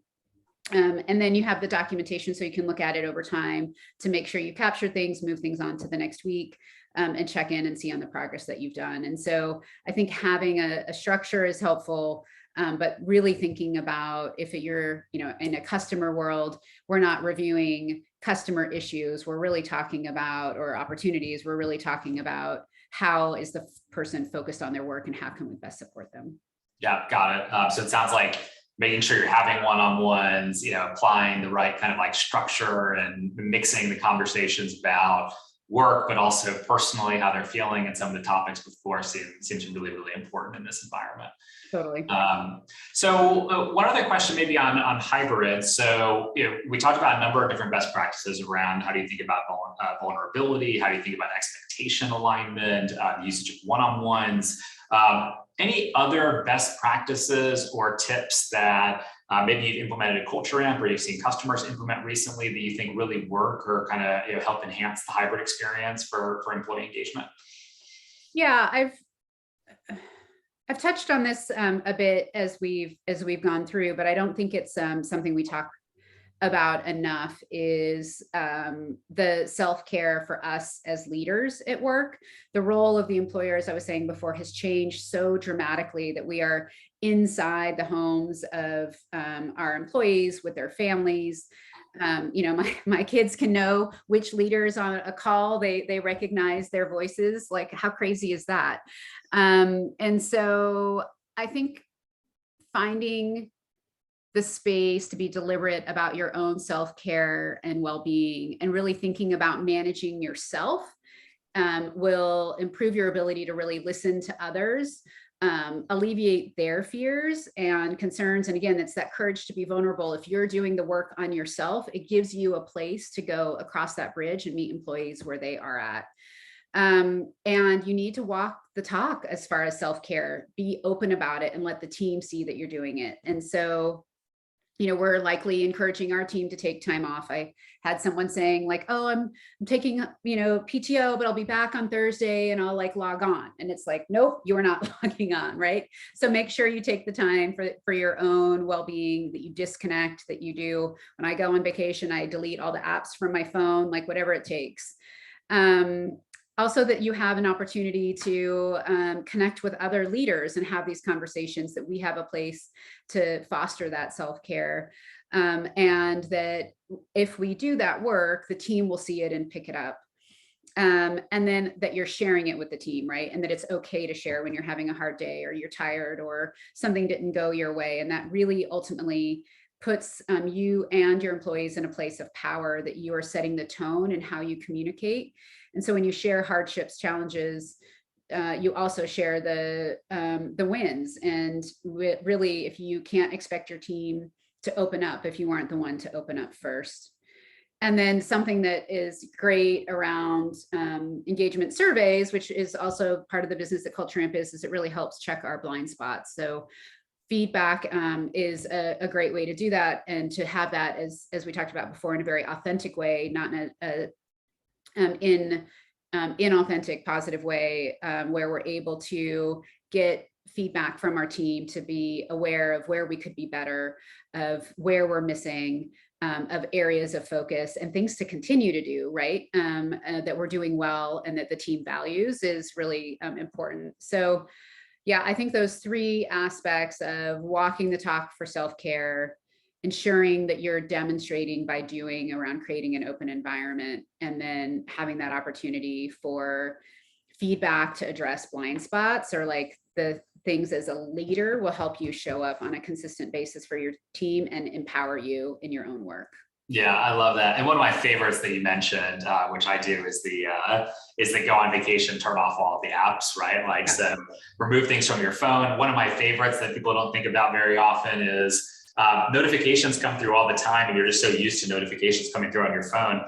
[SPEAKER 2] And then you have the documentation, so you can look at it over time to make sure you capture things, move things on to the next week, and check in and see on the progress that you've done. And so I think having a structure is helpful, but really thinking about if you're, in a customer world, we're not reviewing customer issues. We're really talking about, or opportunities, we're really talking about how is the person focused on their work and how can we best support them?
[SPEAKER 1] Yeah, got it. So it sounds like making sure you're having one-on-ones, applying the right kind of like structure and mixing the conversations about work, but also personally how they're feeling and some of the topics before seems really, really important in this environment.
[SPEAKER 2] Totally.
[SPEAKER 1] So one other question maybe on hybrid. So we talked about a number of different best practices around how do you think about vulnerability, how do you think about expectation alignment, the usage of one-on-ones. Any other best practices or tips that maybe you've implemented at Culture Amp or you've seen customers implement recently that you think really work or kind of help enhance the hybrid experience for employee engagement?
[SPEAKER 2] Yeah, I've touched on this a bit as we've gone through, but I don't think it's something we talk about enough is the self-care for us as leaders at work. The role of the employer, as I was saying before, has changed so dramatically that we are inside the homes of our employees with their families. My kids can know which leaders on a call, they recognize their voices. Like, how crazy is that? And so I think finding the space to be deliberate about your own self-care and well-being, and really thinking about managing yourself will improve your ability to really listen to others, alleviate their fears and concerns. And again, it's that courage to be vulnerable. If you're doing the work on yourself, it gives you a place to go across that bridge and meet employees where they are at. And you need to walk the talk as far as self-care, be open about it, and let the team see that you're doing it. And so, we're likely encouraging our team to take time off. I had someone saying like, oh, I'm taking, PTO, but I'll be back on Thursday and I'll like log on. And it's like, nope, you're not logging on, right? So make sure you take the time for your own well-being, that you disconnect, that you do. When I go on vacation, I delete all the apps from my phone, like whatever it takes. Also, that you have an opportunity to connect with other leaders and have these conversations, that we have a place to foster that self-care. And that if we do that work, the team will see it and pick it up. And then that you're sharing it with the team, right? And that it's okay to share when you're having a hard day or you're tired or something didn't go your way. And that really ultimately puts you and your employees in a place of power, that you are setting the tone and how you communicate. And so when you share hardships, challenges, you also share the wins. And really, if you can't expect your team to open up if you weren't the one to open up first. And then something that is great around engagement surveys, which is also part of the business that Culture Amp is it really helps check our blind spots. So feedback is a great way to do that, and to have that, as we talked about before, in a very authentic way, not in an inauthentic, positive way, where we're able to get feedback from our team, to be aware of where we could be better, of where we're missing, of areas of focus and things to continue to do, right? That we're doing well and that the team values is really important. So yeah, I think those three aspects of walking the talk for self-care, ensuring that you're demonstrating by doing around creating an open environment, and then having that opportunity for feedback to address blind spots, or like the things as a leader, will help you show up on a consistent basis for your team and empower you in your own work.
[SPEAKER 1] Yeah, I love that. And one of my favorites that you mentioned, which I do, is the go on vacation, turn off all of the apps, right? Like, so remove things from your phone. One of my favorites that people don't think about very often is notifications come through all the time, and you're just so used to notifications coming through on your phone.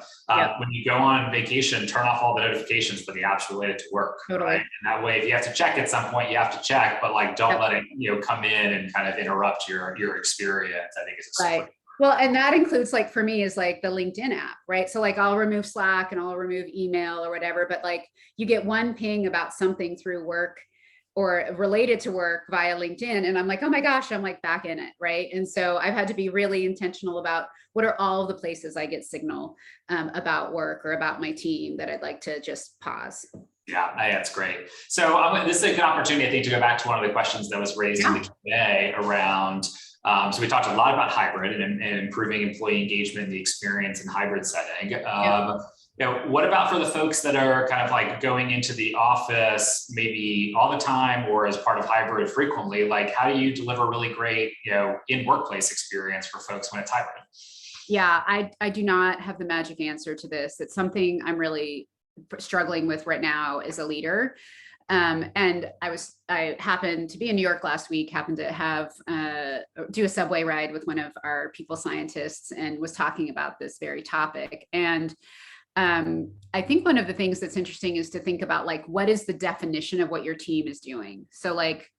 [SPEAKER 1] When you go on vacation, turn off all the notifications for the apps related to work,
[SPEAKER 2] Totally.
[SPEAKER 1] right? And that way, if you have to check at some point, you have to check, but like, don't let it, come in and kind of interrupt your experience. I think it's
[SPEAKER 2] right. Well, and that includes, like, for me, is like the LinkedIn app, right? So like, I'll remove Slack and I'll remove email or whatever, but like, you get one ping about something through work or related to work via LinkedIn, and I'm like, oh my gosh, I'm like back in it, right? And so I've had to be really intentional about what are all of the places I get signal about work or about my team that I'd like to just pause.
[SPEAKER 1] Yeah, that's great. So this is a good opportunity, I think, to go back to one of the questions that was raised in the Q&A around, so we talked a lot about hybrid and improving employee engagement and the experience in hybrid setting. What about for the folks that are kind of like going into the office maybe all the time, or as part of hybrid frequently? Like, how do you deliver really great, in workplace experience for folks when it's hybrid?
[SPEAKER 2] Yeah, I do not have the magic answer to this. It's something I'm really struggling with right now as a leader. And I happened to be in New York last week, happened to have do a subway ride with one of our people scientists, and was talking about this very topic. And I think one of the things that's interesting is to think about, like, what is the definition of what your team is doing? So like,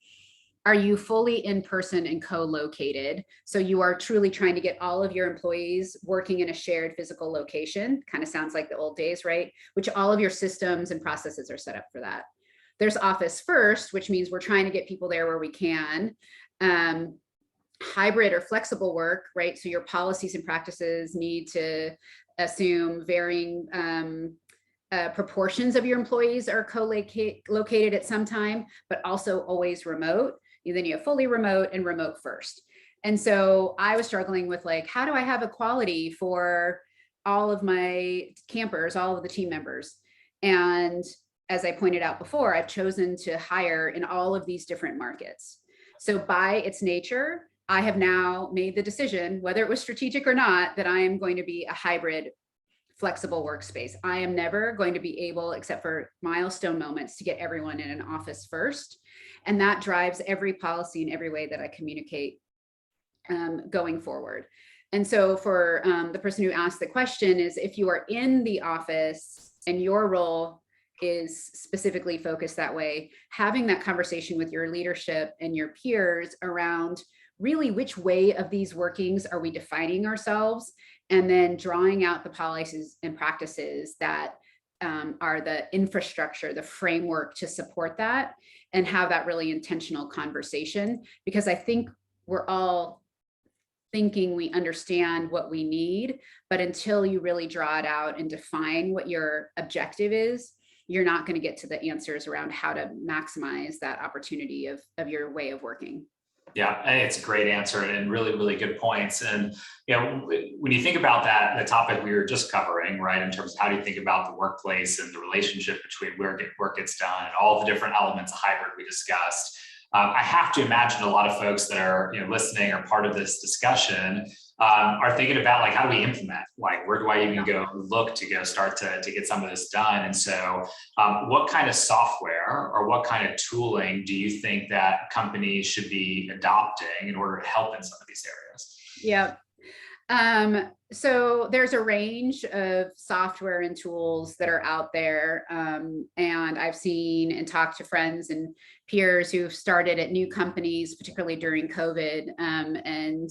[SPEAKER 2] are you fully in person and co-located? So you are truly trying to get all of your employees working in a shared physical location. Kind of sounds like the old days, right? Which all of your systems and processes are set up for that. There's office first, which means we're trying to get people there where we can. hybrid or flexible work, right? So your policies and practices need to assume varying proportions of your employees are co-located at some time, but also always remote. Then you have fully remote and remote first. And so I was struggling with like, how do I have equality for all of my campers, all of the team members? And as I pointed out before, I've chosen to hire in all of these different markets. So by its nature, I have now made the decision, whether it was strategic or not, that I am going to be a hybrid flexible workspace. I am never going to be able, except for milestone moments, to get everyone in an office first. And that drives every policy and every way that I communicate going forward. And so for the person who asked the question is, if you are in the office and your role is specifically focused that way, having that conversation with your leadership and your peers around really which way of these workings are we defining ourselves, and then drawing out the policies and practices that are the infrastructure, the framework to support that, and have that really intentional conversation. Because I think we're all thinking we understand what we need, but until you really draw it out and define what your objective is, you're not going to get to the answers around how to maximize that opportunity of your way of working.
[SPEAKER 1] Yeah, it's a great answer and really, really good points. And when you think about that, the topic we were just covering, right, in terms of how do you think about the workplace and the relationship between where work gets done and all the different elements of hybrid we discussed, I have to imagine a lot of folks that are listening or part of this discussion are thinking about like, how do we implement? Like, where do I even go look to go start to get some of this done? And so what kind of software or what kind of tooling do you think that companies should be adopting in order to help in some of these areas?
[SPEAKER 2] Yeah. So there's a range of software and tools that are out there. And I've seen and talked to friends and peers who've started at new companies, particularly during COVID, and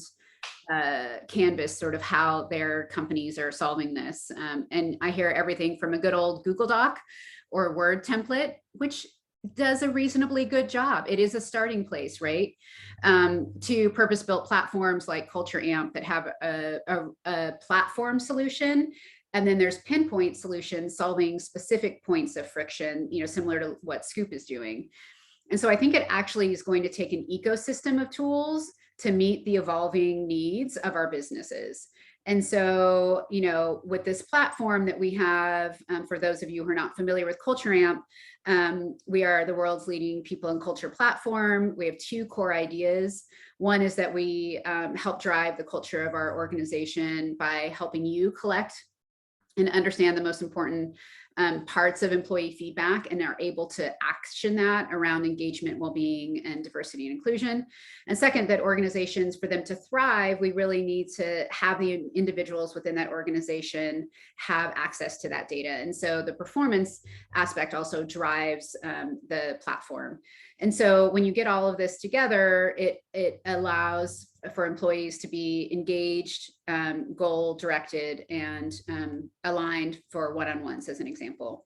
[SPEAKER 2] canvas sort of how their companies are solving this. And I hear everything from a good old Google Doc or Word template, which does a reasonably good job. It is a starting place, right? To purpose-built platforms like Culture Amp that have a platform solution. And then there's pinpoint solutions solving specific points of friction, similar to what Scoop is doing. And so I think it actually is going to take an ecosystem of tools to meet the evolving needs of our businesses. And so, with this platform that we have, for those of you who are not familiar with Culture Amp, we are the world's leading people and culture platform. We have two core ideas. One is that we help drive the culture of our organization by helping you collect and understand the most important parts of employee feedback and are able to action that around engagement, well-being, and diversity and inclusion. And second, that organizations, for them to thrive, we really need to have the individuals within that organization have access to that data. And so the performance aspect also drives the platform. And so when you get all of this together, it allows for employees to be engaged, goal directed, and aligned for one-on-ones, as an example.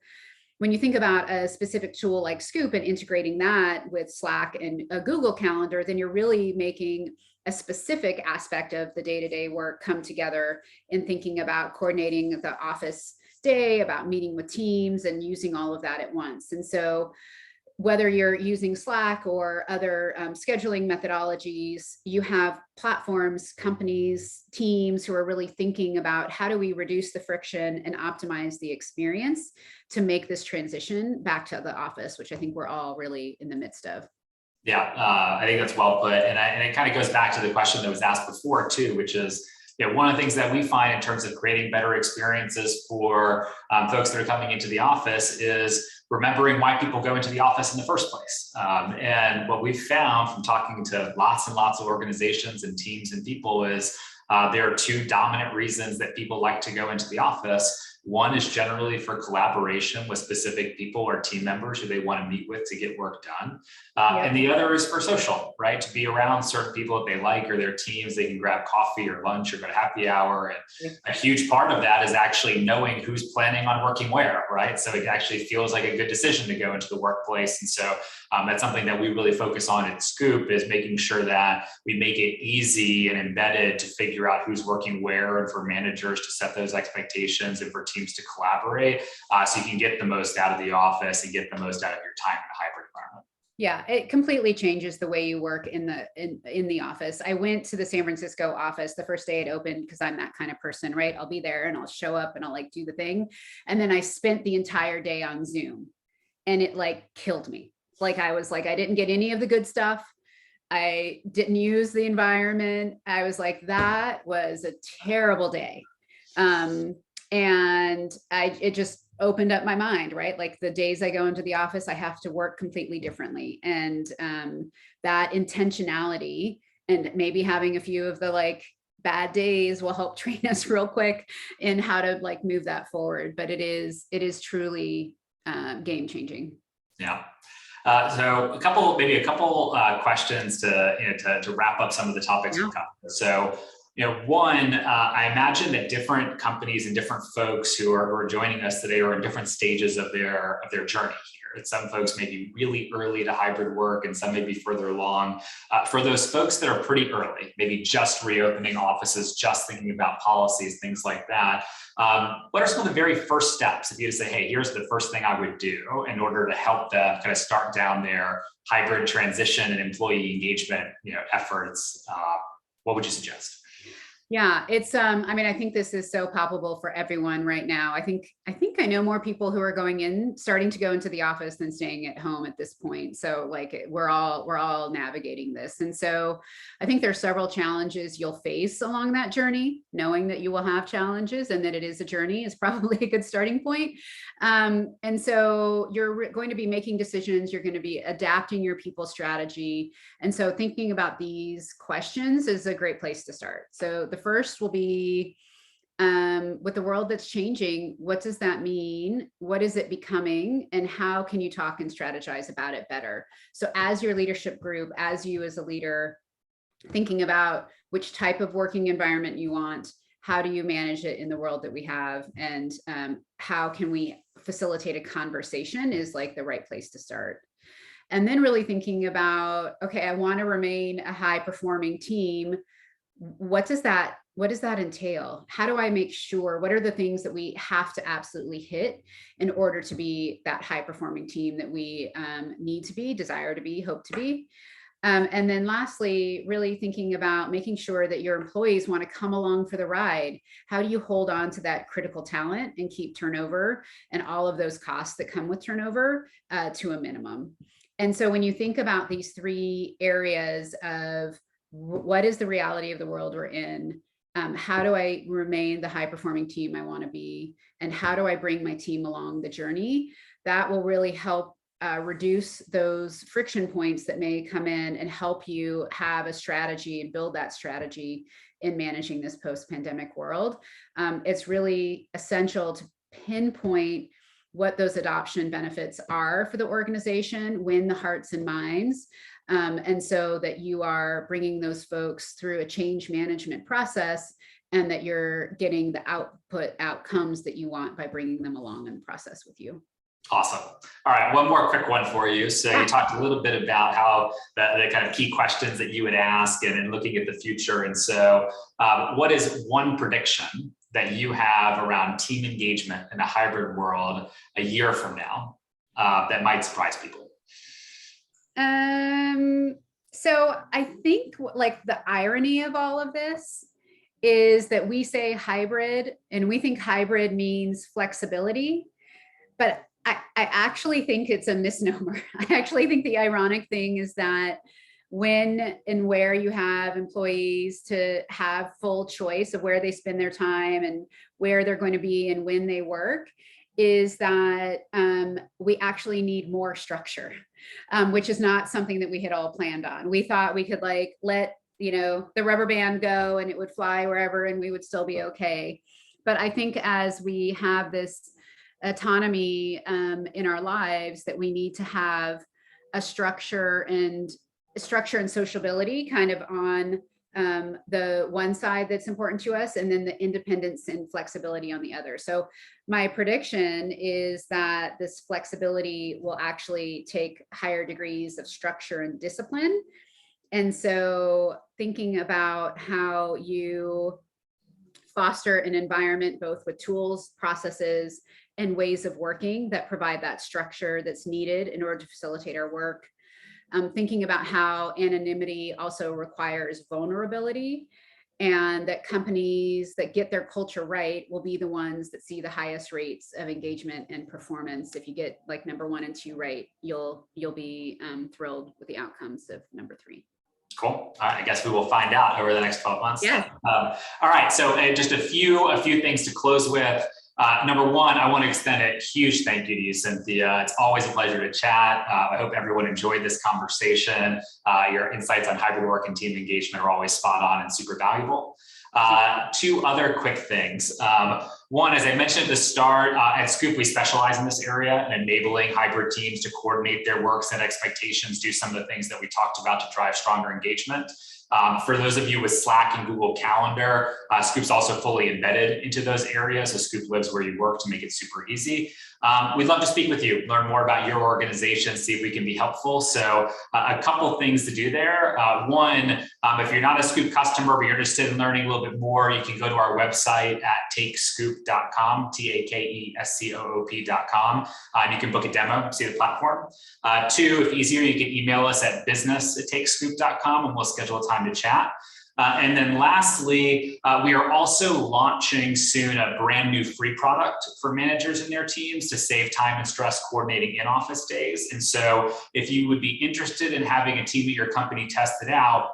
[SPEAKER 2] When you think about a specific tool like Scoop and integrating that with Slack and a Google Calendar, then you're really making a specific aspect of the day-to-day work come together in thinking about coordinating the office day, about meeting with teams and using all of that at once. And so whether you're using Slack or other scheduling methodologies, you have platforms, companies, teams who are really thinking about how do we reduce the friction and optimize the experience to make this transition back to the office, which I think we're all really in the midst of.
[SPEAKER 1] Yeah, I think that's well put. And it kind of goes back to the question that was asked before too, which is, one of the things that we find in terms of creating better experiences for folks that are coming into the office is remembering why people go into the office in the first place. And what we've found from talking to lots and lots of organizations and teams and people is there are two dominant reasons that people like to go into the office. One is generally for collaboration with specific people or team members who they want to meet with to get work done. And the other is for social, right? To be around certain people that they like or their teams, they can grab coffee or lunch or go to happy hour. And a huge part of that is actually knowing who's planning on working where, right? So it actually feels like a good decision to go into the workplace. And so that's something that we really focus on at Scoop, is making sure that we make it easy and embedded to figure out who's working where, and for managers to set those expectations and for teams to collaborate, so you can get the most out of the office and get the most out of your time in a hybrid environment.
[SPEAKER 2] Yeah, it completely changes the way you work in the office. I went to the San Francisco office the first day it opened because I'm that kind of person, right? I'll be there and I'll show up and I'll like do the thing. And then I spent the entire day on Zoom and it like killed me. Like I was like, I didn't get any of the good stuff. I didn't use the environment. I was like, that was a terrible day. And it just opened up my mind, right? Like the days I go into the office, I have to work completely differently. And that intentionality and maybe having a few of the like bad days will help train us real quick in how to like move that forward. But it is truly game changing.
[SPEAKER 1] Yeah. So maybe a couple questions to wrap up some of the topics.
[SPEAKER 2] Yeah.
[SPEAKER 1] So, one, I imagine that different companies and different folks who are joining us today are in different stages of their journey here. Some folks may be really early to hybrid work and some may be further along. For those folks that are pretty early, maybe just reopening offices, just thinking about policies, things like that, what are some of the very first steps if you say, hey, here's the first thing I would do in order to help them kind of start down their hybrid transition and employee engagement efforts? What would you suggest?
[SPEAKER 2] Yeah, it's, I mean, I think this is so palpable for everyone right now. I think I know more people who are starting to go into the office than staying at home at this point. So like we're all navigating this. And so I think there's several challenges you'll face along that journey. Knowing that you will have challenges and that it is a journey is probably a good starting point. And so you're going to be making decisions, you're going to be adapting your people strategy. And so thinking about these questions is a great place to start. So the first will be, with the world that's changing, what does that mean? What is it becoming? And how can you talk and strategize about it better? So as your leadership group, as you as a leader, thinking about which type of working environment you want, how do you manage it in the world that we have, and how can we facilitate a conversation is like the right place to start. And then really thinking about, okay, I want to remain a high performing team. What does that entail? How do I make sure, what are the things that we have to absolutely hit in order to be that high performing team that we need to be, desire to be, hope to be? And then lastly, really thinking about making sure that your employees want to come along for the ride. How do you hold on to that critical talent and keep turnover and all of those costs that come with turnover to a minimum? And so when you think about these three areas of what is the reality of the world we're in, how do I remain the high performing team I want to be, and how do I bring my team along the journey, that will really help reduce those friction points that may come in and help you have a strategy and build that strategy in managing this post-pandemic world. It's really essential to pinpoint what those adoption benefits are for the organization, win the hearts and minds, and so that you are bringing those folks through a change management process and that you're getting the outcomes that you want by bringing them along in the process with you.
[SPEAKER 1] Awesome. All right, one more quick one for you. So you talked a little bit about how the kind of key questions that you would ask and looking at the future. And so what is one prediction that you have around team engagement in a hybrid world a year from now that might surprise people?
[SPEAKER 2] So I think like the irony of all of this is that we say hybrid and we think hybrid means flexibility, but I actually think it's a misnomer. I actually think the ironic thing is that when and where you have employees to have full choice of where they spend their time and where they're going to be and when they work, is that we actually need more structure, which is not something that we had all planned on. We thought we could like let the rubber band go and it would fly wherever and we would still be okay. But I think as we have this autonomy in our lives, that we need to have a structure and sociability kind of on the one side that's important to us, and then the independence and flexibility on the other. So my prediction is that this flexibility will actually take higher degrees of structure and discipline. And so thinking about how you foster an environment both with tools, processes, and ways of working that provide that structure that's needed in order to facilitate our work. Thinking about how anonymity also requires vulnerability, and that companies that get their culture right will be the ones that see the highest rates of engagement and performance. If you get like number 1 and 2 right, you'll be thrilled with the outcomes of number 3.
[SPEAKER 1] Cool. All right, I guess we will find out over the next 12 months.
[SPEAKER 2] Yeah.
[SPEAKER 1] All right. So just a few things to close with. Number 1, I want to extend a huge thank you to you, Cynthia. It's always a pleasure to chat. I hope everyone enjoyed this conversation. Your insights on hybrid work and team engagement are always spot on and super valuable. 2 other quick things. 1, as I mentioned at the start, at Scoop, we specialize in this area and enabling hybrid teams to coordinate their work, set expectations, do some of the things that we talked about to drive stronger engagement. For those of you with Slack and Google Calendar, Scoop's also fully embedded into those areas. So Scoop lives where you work to make it super easy. We'd love to speak with you, learn more about your organization, see if we can be helpful. So a couple things to do there. 1, if you're not a Scoop customer, but you're interested in learning a little bit more, you can go to our website at takescoop.com, TAKESCOOP.com, and you can book a demo, see the platform. 2, if easier, you can email us at business@takescoop.com and we'll schedule a time to chat. And then lastly, we are also launching soon a brand new free product for managers and their teams to save time and stress coordinating in-office days. And so if you would be interested in having a team at your company test it out,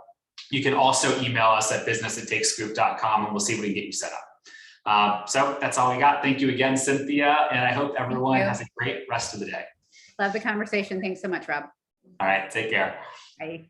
[SPEAKER 1] you can also email us at business@takescoop.com and we'll see if we can get you set up. So that's all we got. Thank you again, Cynthia. And I hope everyone has a great rest of the day.
[SPEAKER 2] Love the conversation. Thanks so much, Rob.
[SPEAKER 1] All right, take care.
[SPEAKER 2] Bye.